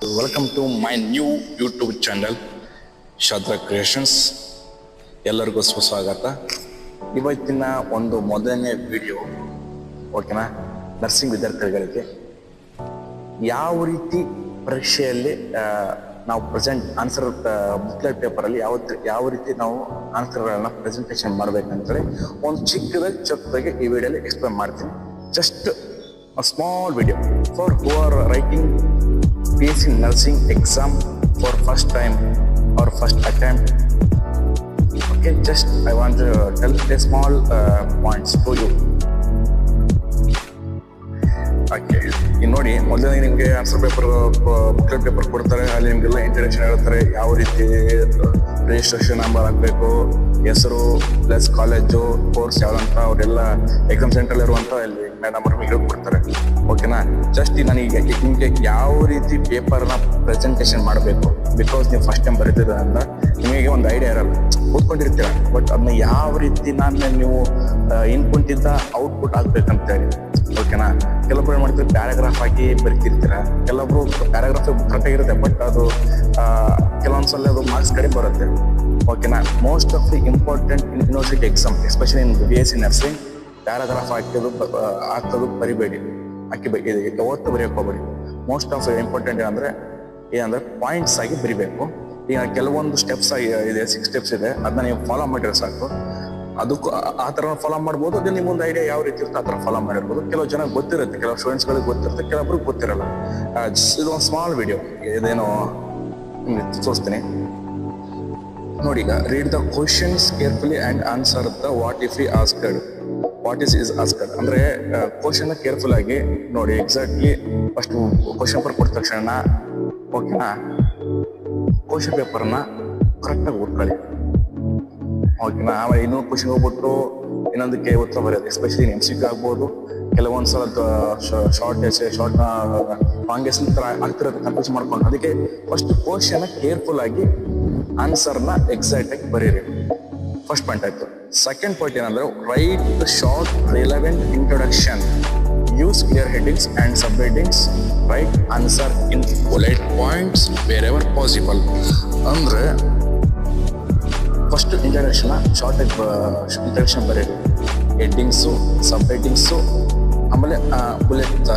Welcome to my new YouTube channel Shadra creations. ಎಲ್ಲರಿಗೂ ಸುಸ್ವಾಗತ. ಇವತ್ತಿನ ಒಂದು ಮೊದಲನೇ ವಿಡಿಯೋ ಓಕೆನಾ, ನರ್ಸಿಂಗ್ ವಿದ್ಯಾರ್ಥಿಗಳಿಗೆ ಯಾವ ರೀತಿ ಪರೀಕ್ಷೆಯಲ್ಲಿ ನಾವು ಪ್ರೆಸೆಂಟ್ ಆನ್ಸರ್ ಬುಕ್ಲೆಟ್ ಪೇಪರಲ್ಲಿ ಯಾವ ರೀತಿ ನಾವು ಆನ್ಸರ್ಗಳನ್ನ ಪ್ರೆಸೆಂಟೇಷನ್ ಮಾಡಬೇಕಂತೇಳಿ ಒಂದು ಚಿಕ್ಕದಾಗಿ ಈ ವಿಡಿಯೋಲಿ ಎಕ್ಸ್ಪ್ಲೇನ್ ಮಾಡ್ತೀನಿ. Just a small video for who are writing PSC nursing exam for first time or first attempt. Okay, just I want to tell a small points to you. Okay, ಈಗ ನೋಡಿ, ಮೊದಲನೇ ನಿಮಗೆ answer paper booklet paper ಕೊಡ್ತಾರೆ. ಅಲ್ಲಿ ನಿಮಗೆಲ್ಲ introduction ಹೇಳ್ತಾರೆ, ಯಾವ ರೀತಿ ರಿಜಿಸ್ಟ್ರೇಷನ್ ನಂಬರ್ ಹಾಕಬೇಕು, ಹೆಸರು ಪ್ಲಸ್ ಕಾಲೇಜು ಕೋರ್ಸ್ ಯಾವ್ದಂತ ಅವರೆಲ್ಲ ಎಕ್ಸಾಮ್ ಸೆಂಟ್ರಲ್ಲಿ ಇರುವಂಥ ಅಲ್ಲಿ ಮೇಡಮ್ ಅವ್ರಿಗೆ ಹೇಳ್ಕೊಡ್ತಾರೆ. ಓಕೆನಾ, ಜಸ್ಟ್ ನನಗೆ ನಿಮಗೆ ಯಾವ ರೀತಿ ಪೇಪರ್ನ ಪ್ರೆಸೆಂಟೇಷನ್ ಮಾಡಬೇಕು, ಬಿಕಾಸ್ ನೀವು ಫಸ್ಟ್ ಟೈಮ್ ಬರೀತಿರೋದ್ರಿಂದ ನಿಮಗೆ ಒಂದು ಐಡಿಯಾ ಇರಲ್ಲ, ಕೂತ್ಕೊಂಡಿರ್ತೀರ. ಬಟ್ ಅದನ್ನ ಯಾವ ರೀತಿ ನೀವು ಇನ್ಪುಟ್ಟಿಂದ ಔಟ್ಪುಟ್ ಆಗ್ಬೇಕಂತೇಳಿ. ಓಕೆನಾ, ಕೆಲವೊಬ್ರು ಏನು ಮಾಡ್ತೀವಿ, ಪ್ಯಾರಾಗ್ರಾಫ್ ಆಗಿ ಬರಿತಿರ್ತೀರ. ಕೆಲವೊಬ್ರು ಪ್ಯಾರಾಗ್ರಾಫ್ ಕರೆಕ್ಟಾಗಿರುತ್ತೆ, ಬಟ್ ಅದು ಕೆಲವೊಂದ್ಸಲ ಅದು ಮಾರ್ಕ್ಸ್ ಕಡಿಮೆ ಬರುತ್ತೆ. ಓಕೆನಾ, most of the important in university exam, especially in BSc nursing, paragraph ಹಾಕೋದು ಬರಿಬೇಡಿ, ಯಾವತ್ತು ಬರೆಯೋಕೆ ಹೋಗ್ಬೇಡಿ. ಮೋಸ್ಟ್ ಆಫ್ ಇಂಪಾರ್ಟೆಂಟ್ ಏನಂದ್ರೆ ಪಾಯಿಂಟ್ಸ್ ಆಗಿ ಬರಿಬೇಕು. ಈಗ ಕೆಲವೊಂದು ಸ್ಟೆಪ್ಸ್ ಇದೆ, 6 ಸ್ಟೆಪ್ಸ್ ಇದೆ, ಅದನ್ನ ನೀವು ಫಾಲೋ ಮಾಡಿದ್ರೆ ಸಾಕು. ಅದಕ್ಕೂ ಆ ಥರ ಫಾಲೋ ಮಾಡ್ಬೋದು. ಅದು ನಿಮ್ಮೊಂದು ಐಡಿಯಾ ಯಾವ ರೀತಿ ಇರುತ್ತೆ ಆ ಥರ ಫಾಲೋ ಮಾಡಿರ್ಬೋದು. ಕೆಲವು ಜನ ಗೊತ್ತಿರುತ್ತೆ, ಕೆಲವು ಸ್ಟೂಡೆಂಟ್ಸ್ಗಳಿಗೆ ಗೊತ್ತಿರುತ್ತೆ, ಕೆಲವೊಬ್ರಿಗೆ ಗೊತ್ತಿರಲ್ಲ. ಇದೊಂದು ಸ್ಮಾಲ್ ವಿಡಿಯೋ, ಇದೇನೋ ನಿಮ್ಗೆ ತೋರಿಸ್ತೀನಿ ನೋಡಿ. ಈಗ read the questions carefully and answer the what if we asked. What is asked ಅಂದರೆ ಕ್ವಶನ್ನ ಕೇರ್ಫುಲ್ ಆಗಿ ನೋಡಿ. ಎಕ್ಸಾಕ್ಟ್ಲಿ ಫಸ್ಟ್ ಕ್ವಶನ್ ಪೇಪರ್ ಕೊಟ್ಟ ತಕ್ಷಣ ಓಕೆನಾ, ಕ್ವಶನ್ ಪೇಪರ್ನ ಕರೆಕ್ಟಾಗಿ ಓದ್ಕೊಳ್ಳಿ. ಓಕೆನಾ, ಆಮೇಲೆ ಇನ್ನೊಂದು ಕ್ವಶನ್ ಹೋಗ್ಬಿಟ್ಟು ಇನ್ನೊಂದಕ್ಕೆ ಉತ್ತರ ಬರೆಯೋದು, ಎಸ್ಪೆಷಲಿ MCQ ಆಗ್ಬೋದು. ಕೆಲವೊಂದ್ಸಲ ಶಾರ್ಟ್ ಲಾಂಗೆಸ್ ಥರ ಆಗ್ತಿರೋದು, ಕನ್ಫ್ಯೂಸ್ ಮಾಡ್ಕೊಂಡು. ಅದಕ್ಕೆ ಫಸ್ಟ್ ಕ್ವಶನ್ನ ಕೇರ್ಫುಲ್ ಆಗಿ ಆನ್ಸರ್ನ ಎಕ್ಸಾಕ್ಟ್ ಆಗಿ ಬರೀರಿ. ಫಸ್ಟ್ ಪಾಯಿಂಟ್ ಆಯ್ತು. ಸೆಕೆಂಡ್ ಪಾಯಿಂಟ್ ಏನಂದ್ರೆ, write the short relevant introduction, use clear headings and sub headings, write answer in bullet points wherever possible. ಅಂದ್ರೆ ಫಸ್ಟ್ ಇಂಟ್ರಡಕ್ಷನ್ ಶಾರ್ಟ್ ಇಂಟ್ರಡಕ್ಷನ್ ಬರೀರಿ, headings, ಸಬ್ ಹೆಡ್ಡಿಂಗ್ಸು, ಆಮೇಲೆ bullet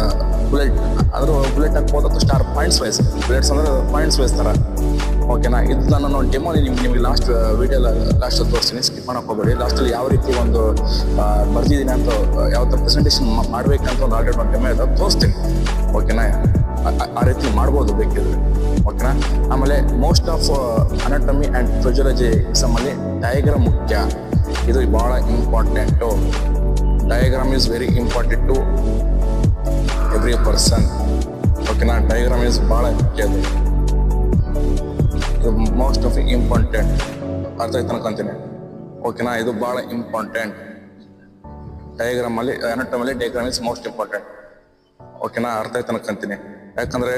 ಅದ್ರ bullet ಹಾಕ್ಬೋದು ಅಥವಾ ಸ್ಟಾರ್ ಪಾಯಿಂಟ್ಸ್ ವೈಸ್. ಬುಲೆಟ್ಸ್ ಅಂದ್ರೆ points wise ಥರ. ಓಕೆನಾ, ಇದು ನಾನು ಡೆಮೋ ನಿಮಗೆ ಲಾಸ್ಟ್ ಲಾಸ್ಟಲ್ಲಿ ತೋರಿಸ್ತೀನಿ, ಸ್ಕಿಪ್ ಮಾಡಕ್ಕೆ ಹೋಗ್ಬೇಡಿ. ಲಾಸ್ಟಲ್ಲಿ ಯಾವ ರೀತಿ ಒಂದು ಬರ್ದಿದ್ದೀನಿ ಅಂತ, ಯಾವ ಥರ ಪ್ರೆಸೆಂಟೇಷನ್ ಮಾಡಬೇಕಂತ ಒಂದು ಆಲ್ರೆಡಿ ಒಂದು ಡೆಮೋ ಇದೆ, ತೋರಿಸ್ತೀನಿ. ಓಕೆನಾ, ಆ ರೀತಿ ಮಾಡ್ಬೋದು ಬೇಕಿದ್ರೆ. ಓಕೆನಾ, ಆಮೇಲೆ most of anatomy and physiology ಎಕ್ಸಾಮಲ್ಲಿ ಡಯಾಗ್ರಾಮ್ ಮುಖ್ಯ. ಇದು ಭಾಳ important. Diagram is very important to every person. ಓಕೆನಾ, ಡಯಾಗ್ರಾಮ್ ಈಸ್ ಭಾಳ ಮುಖ್ಯ. ಇದು ಮೋಸ್ಟ್ ಆಫ್ ಇಂಪಾರ್ಟೆಂಟ್. ಅರ್ಥ ಆಯ್ತು ಅನ್ಕೊಂತೀನಿ. ಓಕೆನಾ, ಇದು ಭಾಳ ಇಂಪಾರ್ಟೆಂಟ್. ಡಯಾಗ್ರಾಮಲ್ಲಿ ಅನಾಟಮಲ್ಲಿ ಡಯಾಗ್ರಾಮ್ ಈಸ್ ಮೋಸ್ಟ್ ಇಂಪಾರ್ಟೆಂಟ್. ಓಕೆನಾ, ಅರ್ಥ ಆಯ್ತು ಅನ್ಕೊಂತೀನಿ. ಯಾಕಂದರೆ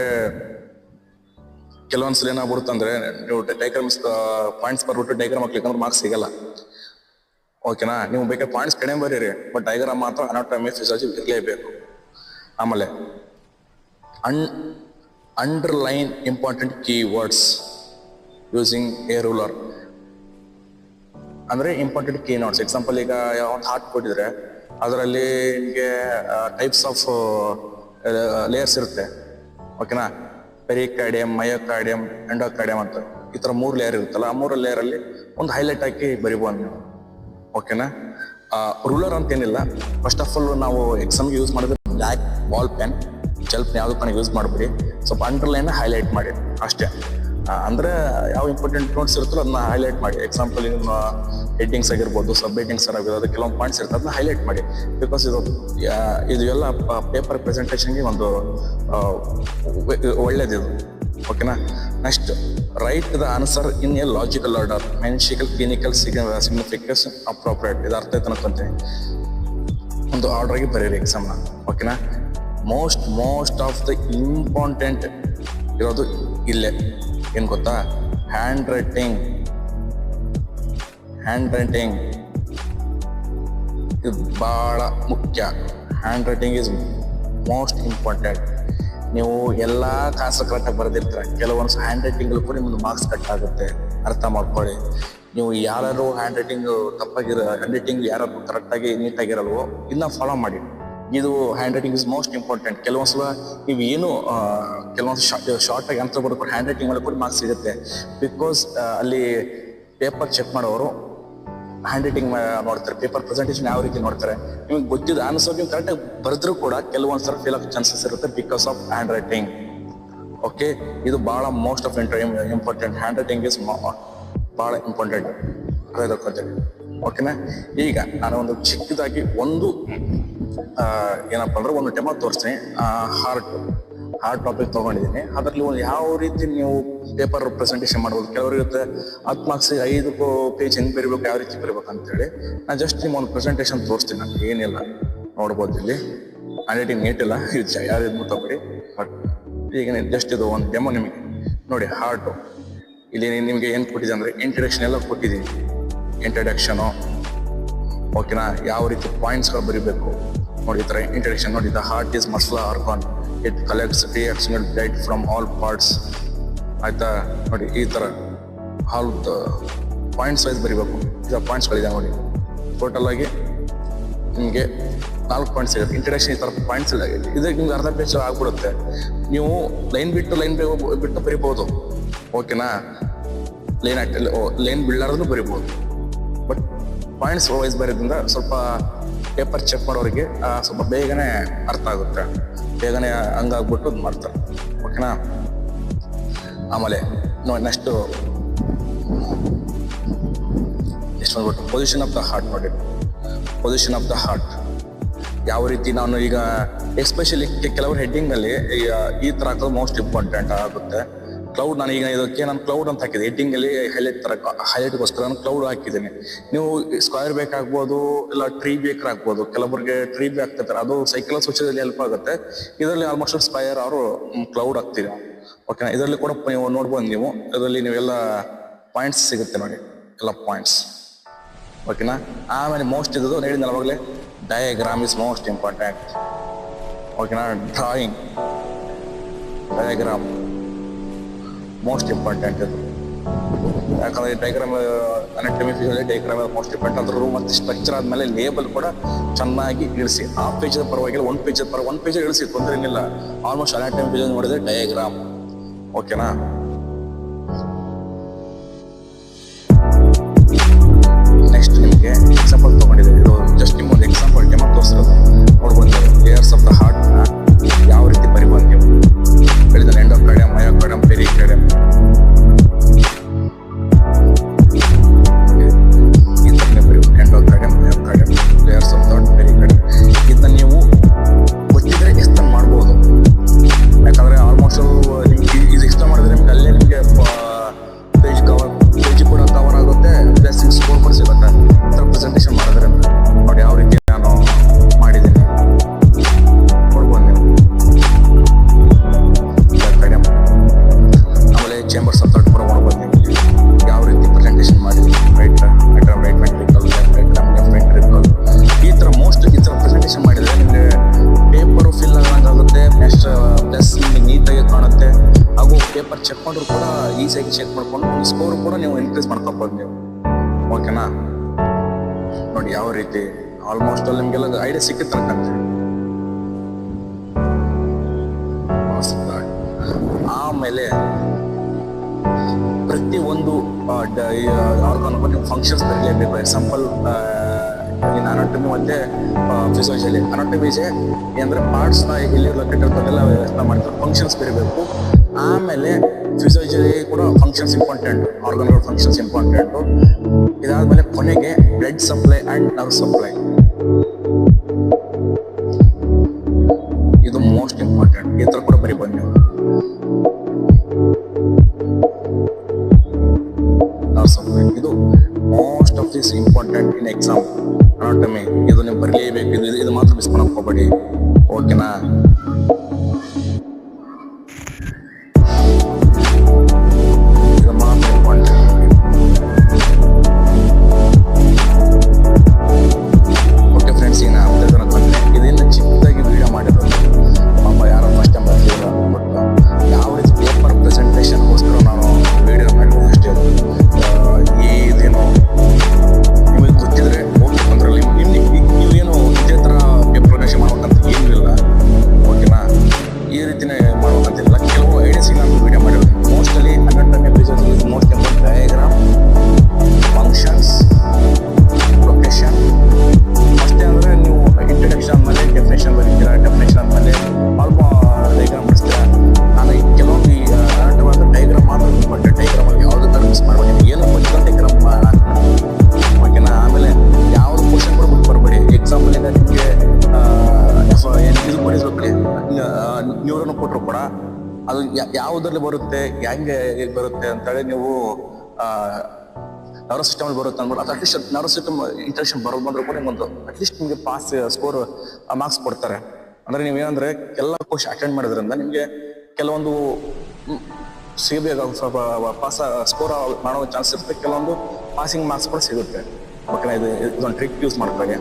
ಕೆಲವೊಂದ್ಸಲ ಏನಾಗ್ಬಿಡುತ್ತೆ ಅಂದರೆ, ನೀವು ಡಯಾಗ್ರಾಮ್ಸ್ ಪಾಯಿಂಟ್ಸ್ ಬರ್ಬಿಟ್ಟು ಡಯಾಗ್ರಾಮ್ ಹಾಕ್ಲಿಕ್ಕಂದ್ರೆ ಮಾರ್ಕ್ಸ್ ಸಿಗಲ್ಲ. ಓಕೆನಾ, ನೀವು ಬೇಕಾದ್ರೆ ಪಾಯಿಂಟ್ಸ್ ಕಡಿಮೆ ಬರೀರಿ, ಬಟ್ ಡಯಾಗ್ರಾಮ್ ಮಾತ್ರ ಅನಾಟಮಿ ಫಿಸಿಯಾಲಜಿ ಇರಲೇಬೇಕು. ಆಮೇಲೆ underline important keywords using a ruler. ಅಂದರೆ ಇಂಪಾರ್ಟೆಂಟ್ ಕೀ ನೋಟ್ಸ್. ಎಕ್ಸಾಂಪಲ್, ಈಗ ಒಂದು ಹಾರ್ಟ್ ಕೊಟ್ಟಿದ್ರೆ ಅದರಲ್ಲಿ ನಿಮಗೆ ಟೈಪ್ಸ್ ಆಫ್ ಲೇಯರ್ಸ್ ಇರುತ್ತೆ. ಓಕೆನಾ, ಪೆರಿಕಾರ್ಡಿಯಂ, ಮಯೋಕಾರ್ಡಿಯಂ, ಎಂಡೋಕಾರ್ಡಿಯಂ ಅಂತ ಈ ಥರ 3 ಲೇಯರ್ ಇರುತ್ತಲ್ಲ, ಆ 3 ಲೇಯರಲ್ಲಿ ಒಂದು ಹೈಲೈಟ್ ಹಾಕಿ ಬರಿಬೋದು ನೀವು. ಓಕೆನಾ, ರೂಲರ್ ಅಂತೇನಿಲ್ಲ. ಫಸ್ಟ್ ಆಫ್ ಆಲ್ ನಾವು ಎಕ್ಸಾಮ್ಗೆ ಯೂಸ್ ಮಾಡಿದ್ರೆ black ball pen, gel pen ಯಾವುದು ಪೆನ್ ಯೂಸ್ ಮಾಡಿಬಿಡಿ. ಸ್ವಲ್ಪ ಅಂಡರ್ಲೈನ್ ಹೈಲೈಟ್ ಮಾಡಿ ಅಷ್ಟೇ. ಅಂದರೆ ಯಾವ ಇಂಪಾರ್ಟೆಂಟ್ ನೋಟ್ಸ್ ಇರುತ್ತೋ ಅದನ್ನ ಹೈಲೈಟ್ ಮಾಡಿ. ಎಕ್ಸಾಂಪಲ್, ನಿಮ್ಮ ಹೆಡ್ಡಿಂಗ್ಸ್ ಆಗಿರ್ಬೋದು, ಸಬ್ ಹೆಡ್ಡಿಂಗ್ಸ್ ಆಗಿರ್ಬೋದು, ಕೆಲವೊಂದು ಪಾಯಿಂಟ್ಸ್ ಇರುತ್ತೆ, ಅದನ್ನ ಹೈಲೈಟ್ ಮಾಡಿ. ಬಿಕಾಸ್ ಇದು ಎಲ್ಲ ಪೇಪರ್ ಪ್ರೆಸೆಂಟೇಷನ್ಗೆ ಒಂದು ಒಳ್ಳೇದಿದು. ಓಕೆನಾ, next, write the answer in a logical order, ಮೆನ್ಷಿಕಲ್, ಕ್ಲಿನಿಕಲ್, ಸಿಗ್ನಿಫಿಕೆನ್ಸ್, ಅಪ್ರೋಪ್ರಿಯೇಟ್. ಇದು ಅರ್ಥ ಆಯ್ತು ಅನ್ಕೊಂತೀನಿ. ಒಂದು ಆರ್ಡರ್ ಆಗಿ ಬರೀರಿ ಎಕ್ಸಾಮ್ನ. ಓಕೆನಾ, ಮೋಸ್ಟ್ ಆಫ್ ದ ಇಂಪಾರ್ಟೆಂಟ್ ಇರೋದು ಇಲ್ಲೇ. ಏನು ಗೊತ್ತಾ, ಹ್ಯಾಂಡ್ ರೈಟಿಂಗ್. ಇದು ಭಾಳ ಮುಖ್ಯ. Hand writing is most important. ನೀವು ಎಲ್ಲ ಕಾನ್ಸೆಪ್ಟ್ ಕರೆಕ್ಟಾಗಿ ಬರೆದಿರ್ತೀರ, ಕೆಲವೊಂದು ಹ್ಯಾಂಡ್ ರೈಟಿಂಗಲ್ಲಿ ಕೂಡ ನಿಮ್ದು ಮಾರ್ಕ್ಸ್ ಕಟ್ ಆಗುತ್ತೆ, ಅರ್ಥ ಮಾಡ್ಕೊಳ್ಳಿ. ನೀವು ಯಾರು ಹ್ಯಾಂಡ್ ರೈಟಿಂಗ್ ತಪ್ಪಾಗಿರೋ ಹ್ಯಾಂಡ್ ರೈಟಿಂಗ್ ಯಾರು ಕರೆಕ್ಟಾಗಿ ನೀಟಾಗಿರಲ್ವೋ ಇದನ್ನ ಫಾಲೋ ಮಾಡಿ. ಇದು hand writing is most important. ಕೆಲವೊಂದ್ಸಲ ನೀವು ಏನು ಕೆಲವೊಂದು ಶಾರ್ಟಾಗಿ ಆನ್ಸರ್ ಬರೋದು ಹ್ಯಾಂಡ್ ರೈಟಿಂಗ್ ಮೇಲೆ ಕೂಡ ಮಾರ್ಕ್ಸ್ ಸಿಗುತ್ತೆ. ಬಿಕಾಸ್ ಅಲ್ಲಿ ಪೇಪರ್ ಚೆಕ್ ಮಾಡೋರು ಹ್ಯಾಂಡ್ ರೈಟಿಂಗ್ ನೋಡ್ತಾರೆ, ಪೇಪರ್ ಪ್ರೆಸೆಂಟೇಷನ್ ಯಾವ ರೀತಿ ನೋಡ್ತಾರೆ. ನಿಮ್ಗೆ ಗೊತ್ತಿದ್ದು ಆನ್ಸರ್ ನೀವು ಕರೆಕ್ಟಾಗಿ ಬರೆದ್ರೂ ಕೂಡ ಕೆಲವೊಂದ್ಸಲ ಫೇಲ್ ಆಗೋ ಚಾನ್ಸಸ್ ಇರುತ್ತೆ because of hand writing. Okay, ಇದು ಭಾಳ most of important. Hand writing is ಭಾಳ ಇಂಪಾರ್ಟೆಂಟ್ ಅದೇ. ಓಕೆನಾ, ಈಗ ನಾನು ಒಂದು ಚಿಕ್ಕದಾಗಿ ಒಂದು ಏನಪ್ಪ ಅಂದ್ರೆ ಒಂದು ಡೆಮೋ ತೋರಿಸ್ತೀನಿ. ಹಾರ್ಟ್ ಟಾಪಿಕ್ ತೊಗೊಂಡಿದ್ದೀನಿ. ಅದರಲ್ಲಿ ಒಂದು ಯಾವ ರೀತಿ ನೀವು ಪೇಪರ್ ಪ್ರೆಸೆಂಟೇಷನ್ ಮಾಡ್ಬೋದು. ಕೆಲವರು ಇರುತ್ತೆ 10 ಮಾರ್ಕ್ಸಿಗೆ 5 ಪೇಜ್ ಹೆಂಗೆ ಬರೀಬೇಕು, ಯಾವ ರೀತಿ ಬರೀಬೇಕು ಅಂತೇಳಿ. ನಾನು ಜಸ್ಟ್ ನಿಮ್ಮ ಒಂದು ಪ್ರೆಸೆಂಟೇಷನ್ ತೋರಿಸ್ತೀನಿ. ನಾನು ಏನಿಲ್ಲ ನೋಡ್ಬೋದು, ಇಲ್ಲಿ ಹ್ಯಾಂಡ್ ರೈಟಿಂಗ್ ನೀಟಿಲ್ಲ, ಇದು ಯಾರು ಇದು ತಗೊಬೇಡಿ. ಬಟ್ ಈಗ ಜಸ್ಟ್ ಇದು ಒಂದು ಡೆಮೋ ನಿಮಗೆ ನೋಡಿ. ಹಾರ್ಟು ಇಲ್ಲಿ ನಿಮಗೆ ಏನು ಕೊಟ್ಟಿದೆ ಅಂದರೆ ಇಂಟ್ರಡಕ್ಷನ್ ಎಲ್ಲ ಕೊಟ್ಟಿದ್ದೀನಿ. ಇಂಟ್ರಡಕ್ಷನು ಓಕೆನಾ, ಯಾವ ರೀತಿ ಪಾಯಿಂಟ್ಸ್ಗಳು ಬರೀಬೇಕು ನೋಡಿ. ಈ ಥರ ಇಂಟ್ರಡಕ್ಷನ್ ನೋಡಿ. The heart is muscular organ, it collects ರಿಯಾಕ್ಷನಲ್ ಬ್ಲಡ್ ಫ್ರಮ್ ಆಲ್ ಪಾರ್ಟ್ಸ್. ಆಯ್ತಾ ನೋಡಿ, ಈ ಥರ ಆಲ್ ಪಾಯಿಂಟ್ಸ್ ವೈಸ್ ಬರೀಬೇಕು. ಈಗ ಪಾಯಿಂಟ್ಸ್ಗಳಿದೆ ನೋಡಿ. ಟೋಟಲ್ ಆಗಿ ನಿಮಗೆ 4 ಪಾಯಿಂಟ್ಸ್ ಸಿಗುತ್ತೆ. ಇಂಟ್ರಡಕ್ಷನ್ ಈ ಥರ ಪಾಯಿಂಟ್ಸ್ ಇಲ್ಲ. ಇದಕ್ಕೆ ನಿಮ್ಗೆ ಅರ್ಧ ಪೇಜ್ ಆಗ್ಬಿಡುತ್ತೆ. ನೀವು ಲೈನ್ ಬಿಟ್ಟು ಬರಿಬೋದು. ಓಕೆನಾ, ಲೈನ್ ಬಿಡಲಾರ್ದು ಬರಿಬೋದು. ಬಟ್ ಪಾಯಿಂಟ್ಸ್ ವೈಸ್ ಬರೋದ್ರಿಂದ ಸ್ವಲ್ಪ ಪೇಪರ್ ಚೆಕ್ ಮಾಡೋರಿಗೆ ಸ್ವಲ್ಪ ಬೇಗನೆ ಅರ್ಥ ಆಗುತ್ತೆ, ಬೇಗನೆ ಹಂಗಾಗ್ಬಿಟ್ಟು ಇದು ಮಾಡ್ತಾರೆ. ಓಕೆನಾ, ಆಮೇಲೆ ನೋಡಿ ನೆಕ್ಸ್ಟ್ ಬಂದ್ಬಿಟ್ಟು ಪೊಸಿಷನ್ ಆಫ್ ದ ಹಾರ್ಟ್ ನೋಡಿ. ಪೊಸಿಷನ್ ಆಫ್ ದ ಹಾರ್ಟ್ ಯಾವ ರೀತಿ ನಾನು ಈಗ ಎಸ್ಪೆಷಲಿ ಕೆಲವರು ಹೆಡ್ಡಿಂಗಲ್ಲಿ ಈ ಥರ ಹಾಕೋದು ಮೋಸ್ಟ್ ಇಂಪಾರ್ಟೆಂಟ್ ಆಗುತ್ತೆ. ಕ್ಲೌಡ್ ನಾನು ಈಗ ಇದಕ್ಕೆ ನಾನು ಕ್ಲೌಡ್ ಅಂತ ಹಾಕಿದೆ. ಹೆಡ್ಡಿಂಗಲ್ಲಿ ಹೈಲೈಟ್ಗೋಸ್ಕರ ನಾನು ಕ್ಲೌಡ್ ಹಾಕಿದ್ದೀನಿ. ನೀವು ಸ್ಕ್ವೇರ್ ಬೇಕಾಗ್ಬೋದು, ಇಲ್ಲ ಟ್ರೀ ಬೇಕಾಗ್ಬೋದು. ಕೆಲವರಿಗೆ ಟ್ರೀ ಆಗ್ತಿರ್ತಾರೆ, ಅದು ಸೈಕಲ್ ಸ್ವಚ್ಛದಲ್ಲಿ ಹೆಲ್ಪ್ ಆಗುತ್ತೆ. ಇದರಲ್ಲಿ ಆಲ್ಮೋಸ್ಟ್ ಸ್ಕ್ವೇರ್ ಅವರು ಕ್ಲೌಡ್ ಹಾಕ್ತೀವಿ. ಓಕೆನಾ, ಇದರಲ್ಲಿ ಕೂಡ ನೀವು ನೋಡ್ಬೋದು. ನೀವು ಇದರಲ್ಲಿ ನೀವೆಲ್ಲ ಪಾಯಿಂಟ್ಸ್ ಸಿಗುತ್ತೆ ನೋಡಿ, ಎಲ್ಲ ಪಾಯಿಂಟ್ಸ್. ಓಕೆನಾ, ಆಮೇಲೆ ಮೋಸ್ಟ್ ಇದ್ದು ಹೇಳಿದ್ನಲ್ಲ ಅವಾಗಲೇ, ಡಯಾಗ್ರಾಮ್ ಇಸ್ ಮೋಸ್ಟ್ ಇಂಪಾರ್ಟೆಂಟ್. ಓಕೆನಾ, ಡಯಾಗ್ರಾಮ್ ಮೋಸ್ಟ್ ಇಂಪಾರ್ಟೆಂಟ್ ಇದು. ಯಾಕಂದ್ರೆ diagram anatomy diagram most important. ಅದ್ರ ಮತ್ತೆ ಸ್ಟ್ರಕ್ಚರ್ ಆದ್ಮೇಲೆ ಲೇಬಲ್ ಕೂಡ ಚೆನ್ನಾಗಿ ಇಳಿಸಿ. ಆ ಪೇಜ್ ಪರವಾಗಿಲ್ಲ, ಒಂದು ಪೇಜ್ ಇಳಿಸಿ, ತೊಂದರೆ ಏನಿಲ್ಲ. ಆಲ್ಮೋಸ್ಟ್ ಅನಾಟಮಿ ಪೇಜ್ ನೋಡಿದ್ರೆ ಡಯಾಗ್ರಾಮ್. ಓಕೆನಾ, ನೆಕ್ಸ್ಟ್ ನಿಮಗೆ ಎಕ್ಸಾಂಪಲ್ ತಗೊಂಡಿದೆ. ಇದು ಜಸ್ಟ್ ನಿಮ್ಗೆ ಒಂದು ಎಕ್ಸಾಂಪಲ್ ಡೆಮೋ ತೋರಿಸಿರೋದು ನೋಡ್ಬೋದು. ಲೇಯರ್ಸ್ ಆಫ್ ದ ಹಾರ್ಟ್ನ ಯಾವ ರೀತಿ ಬರಿಬೋದು ನೀವು ಹೇಳಿದ್ರೆ ಎಂಡೋಕಾರ್ಡಿಯಂ, ಮಯೋಕಾರ್ಡಿಯಂ, ಪೆರಿಕಾರ್ಡಿಯಂ. ಈ ಥರನೇ ಬರೀಬೋದು. Endocardium, myocardium, layers of the heart, pericardium. ಇದನ್ನ ನೀವು ಗೊತ್ತಿದ್ರೆ ಎಕ್ಸ್ಪ್ಲೇನ್ ಮಾಡ್ಬೋದು. ಯಾಕಂದ್ರೆ ಆಲ್ಮೋಸ್ಟ್ ನಿಮ್ಗೆ ಇದು ಎಕ್ಸ್ಪ್ಲೇನ್ ಮಾಡಿದ್ರೆ ನಿಮ್ಗೆ ಅಲ್ಲೇ ನಿಮಗೆ ಪೇಜ್ ಕೂಡ ಕವರ್ ಆಗುತ್ತೆ, ಪ್ಲಸ್ ಸ್ಕೋರ್ ಕೂಡ ಸಿಗುತ್ತೆ. ಈ ಥರ ಪ್ರೆಸೆಂಟೇಷನ್ ಮಾಡಿದ್ರೆ ನೋಡಿ ಯಾವ ರೀತಿ ನಾನು ಮಾಡಿದ್ದೀನಿ ನೋಡ್ಬೋದು ನೀವು. ಆಮೇಲೆ ಚೇಂಬರ್ಸ್ ಆಫ್ ಥಾಟ್ ಕೂಡ ನೋಡ್ಬೋದು ನೀವು ಯಾವ ರೀತಿ ಪ್ರೆಸೆಂಟೇಷನ್ ಮಾಡಿದ್ದೀನಿ. ರೈಟ್ ವೆಂಟ್ರಿಕಲ್, ಈ ಥರ ಈ ಥರ ಪ್ರೆಸೆಂಟೇಷನ್ ಮಾಡಿದರೆ ನಿಮಗೆ ಪೇಪರು ಫಿಲ್ ಆಗೋಂಗಾಗುತ್ತೆ. ನೆಕ್ಸ್ಟ್ ಪ್ಲಸ್ ನಿಮಗೆ ನೀಟಾಗಿ ಕಾಣುತ್ತೆ. ಹಾಗೂ ಪೇಪರ್ ಚೆಕ್ ಮಾಡಿದ್ರು ಕೂಡ ಈಸಿಯಾಗಿ ಚೆಕ್ ಮಾಡ್ಕೊಂಡು ಸ್ಕೋರ್ ಕೂಡ ನೀವು ಇನ್ಕ್ರೀಸ್ ಮಾಡ್ಕೊಬೋದು ನೀವು. ಓಕೆನಾ, ನೋಡಿ ಯಾವ ರೀತಿ ಆಲ್ಮೋಸ್ಟ್ ಅಲ್ಲಿ ನಿಮಗೆಲ್ಲ ಐಡಿಯಾ ಸಿಕ್ಕಿರ್ತಕ್ಕಂತೆ. ಆಮೇಲೆ ಪ್ರತಿ ಒಂದು ಆರ್ಗಾನ್ ನೀವು ಫಂಕ್ಷನ್ಸ್ ಬರಲೇಬೇಕು. ಎಕ್ಸಾಂಪಲ್ ಇನ್ ಅನಾಟಮಿ ಮತ್ತೆ ಫಿಸಿಯಾಲಜಿ. ಅನಾಟಮಿ ಅಂದ್ರೆ ಪಾರ್ಟ್ಸ್ ನ ಎಲ್ಲಿ ಲೊಕೇಟ್ ಇರ್ತದೆಲ್ಲ ವ್ಯವಸ್ಥೆ ಮಾಡ್ತಾರೆ, ಫಂಕ್ಷನ್ಸ್ ಬರೀಬೇಕು. ಆಮೇಲೆ ಫಿಸಿಯಾಲಜಿ ಕೂಡ ಫಂಕ್ಷನ್ಸ್ ಇಂಪಾರ್ಟೆಂಟ್, ಆರ್ಗನ್ಗಳ ಫಂಕ್ಷನ್ಸ್ ಇಂಪಾರ್ಟೆಂಟು. ಇದಾದ್ಮೇಲೆ ಕೊನೆಗೆ blood supply and nerve supply, ಇದು ಮೋಸ್ಟ್ ಇಂಪಾರ್ಟೆಂಟ್. ಈ ಥರ ಕೂಡ ಬರೀಬೋದು ನೀವು. ನರ್ವ್ ಸಪ್ಲೈ ಇದು most of this important in exam anatomy. ಇದು ನೀವು ಬರಲೇಬೇಕು. ಇದು ಮಾತ್ರ ಮಿಸ್ ಮಾಡಕ್ ಹೋಗಬೇಡಿ. ಓಕೆನಾ, ಇದು ಮಾತ್ರ ಇಂಪಾರ್ಟೆಂಟ್. ಓಕೆ ಫ್ರೆಂಡ್ಸ್, ಈಗ ನಾನು ಇದನ್ನ ಚಿಕ್ಕದಾಗಿ ವಿಡಿಯೋ ಮಾಡಿರೋದು. ಪಾಪ ಯಾರೋ ಫಸ್ಟ್ ಟೈಮ್ ಬರ್ತಿದ್ರು. ಮಾಡ್ಬೇಕಂತಿಲ್ಲ, ಕೆಲವು ಐಡಿಯಾಸ್ ನಾನು ವಿಡಿಯೋ ಮಾಡಿರೋದು. ಮೋಸ್ಟ್ಲಿ 12ನೇ episode most important diagram, functions, location. ಅಷ್ಟೇ ಅಂದರೆ ನೀವು ಇಂಟ್ರಡಕ್ಷನ್ ಮೇಲೆ ಡೆಫಿನೇಷನ್ ಬರೀತೀರಾ, ಡೆಫಿನೇಷನ್ ಆದಮೇಲೆ ಡಯಾಗ್ರಾಮ್ ಬಿಡಿಸ್ತೀರಾ. ನಾನು ಕೆಲವೊಂದು ಡಯಾಗ್ರಾಮ್ ಮಾಡೋದು, ಬಟ್ ಡಯಾಗ್ರಾಮಲ್ಲಿ ಯಾವುದೇ ಥರ ಮಿಸ್ ಮಾಡ್ಬೋದು. ನಿಮ್ಗೆ ಏನು ಗೊತ್ತಿಲ್ಲ ಡಯಾಗ್ರಾಮ್ ಓಕೆನಾ. ಆಮೇಲೆ ಯಾವುದು ಕ್ವಶನ್ ಕೂಡ ಬಿಟ್ಟು ಬರಬೇಡಿ. ಎಕ್ಸಾಂಪಲ್ ಈಗ ನಿಮಗೆ ಇದು ಕೊಡಿಸ್ಬೇಕ್ರಿ, ನ್ಯೂರನ್ನು ಕೊಟ್ಟರು ಕೂಡ ಅದು ಯಾವುದ್ರಲ್ಲಿ ಬರುತ್ತೆ, ಹೆಂಗೆ ಬರುತ್ತೆ ಅಂತೇಳಿ ನೀವು ನರ್ವಸ್ ಸಿಸ್ಟಮಲ್ಲಿ ಬರುತ್ತೆ ಅಂದ್ಬಿಟ್ಟು, ಅದು ಅಟ್ಲೀಸ್ಟ್ ನರ್ವಸ್ ಸಿಸ್ಟಮ್ ಇಂಟ್ರೆಕ್ಷನ್ ಬರೋದು ಬಂದರೂ ಕೂಡ ನಿಮ್ಮೊಂದು ಅಟ್ಲೀಸ್ಟ್ ನಿಮಗೆ ಪಾಸ್ ಸ್ಕೋರ್ ಮಾರ್ಕ್ಸ್ ಕೊಡ್ತಾರೆ. ಅಂದರೆ ನೀವೇನಂದರೆ ಎಲ್ಲ ಕ್ವಶನ್ ಅಟೆಂಡ್ ಮಾಡೋದ್ರಿಂದ ನಿಮಗೆ ಕೆಲವೊಂದು ಸಿಗಬೇಕು, ಸ್ವಲ್ಪ ಪಾಸ್ ಸ್ಕೋರ್ ಮಾಡೋ ಚಾನ್ಸ್ ಇರುತ್ತೆ, ಕೆಲವೊಂದು ಪಾಸಿಂಗ್ ಮಾರ್ಕ್ಸ್ ಕೂಡ ಸಿಗುತ್ತೆ. ಓಕೆನಾ. ಇದೊಂದು ಟ್ರಿಕ್ ಯೂಸ್ ಮಾಡ್ತಾರೆ.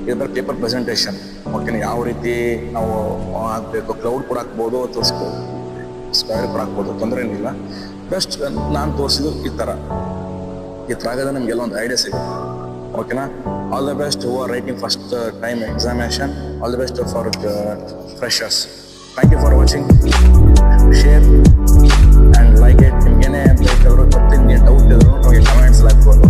ಇದರ ಪೇಪರ್ ಪ್ರೆಸೆಂಟೇಷನ್ ಓಕೆನಾ, ಯಾವ ರೀತಿ ನಾವು ಹಾಕಬೇಕು, ಕ್ಲೌಡ್ ಕೂಡ ಹಾಕ್ಬೋದು ಅಥವಾ ಸ್ಕ್ವೇರ್ ಕೂಡ ಹಾಕ್ಬೋದು, ತೊಂದರೆ ಏನಿಲ್ಲ. ಬೆಸ್ಟ್ ನಾನು ತೋರಿಸಿದ್ದು ಈ ಥರ ಆಗೋದು ನಿಮ್ಗೆಲ್ಲ ಒಂದು ಐಡಿಯಾ ಸಿಗುತ್ತೆ. ಓಕೆನಾ. All the best who are writing first time examination. All the best for freshers. Thank you for watching. Share and like it. ನಿಮ್ಗೇನೇ ಬೇಕಾದರೂ ಗೊತ್ತಿಲ್ಲ, ಡೌಟ್ ಇದ್ರು ನಮಗೆ ಕಮೆಂಟ್ಸ್ ಹಾಕ್ಬೋದು.